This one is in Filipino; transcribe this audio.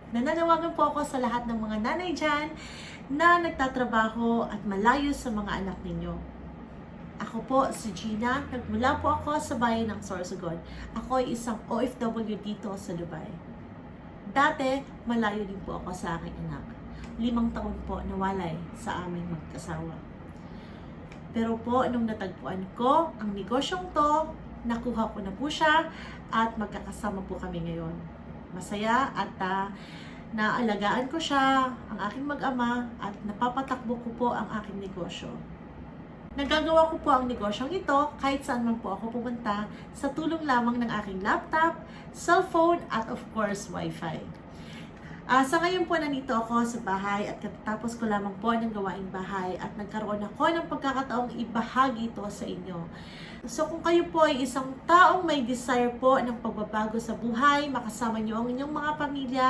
Nananawagan po ako sa lahat ng mga nanay dyan na nagtatrabaho at malayo sa mga anak ninyo. Ako po si Gina, nagmula po ako sa bayan ng Sorsogon. Ako ay isang OFW dito sa Dubai. Dati, malayo din po ako sa aking anak. 5 taon po nawalay sa aming magkasawa. Pero po, nung natagpuan ko ang negosyong to, nakuha ko na po siya at magkakasama po kami ngayon. Masaya at naalagaan ko siya, ang aking mag-ama, at napapatakbo ko po ang aking negosyo. Nagagawa ko po ang negosyong ito kahit saan man po ako pumunta sa tulong lamang ng aking laptop, cellphone, at of course, wifi. Sa ngayon po nandito ako sa bahay at katatapos ko lamang po ng gawaing bahay at nagkaroon ako ng pagkakataong ibahagi ito sa inyo. So kung kayo po ay isang taong may desire po ng pagbabago sa buhay, makasama niyo ang inyong mga pamilya,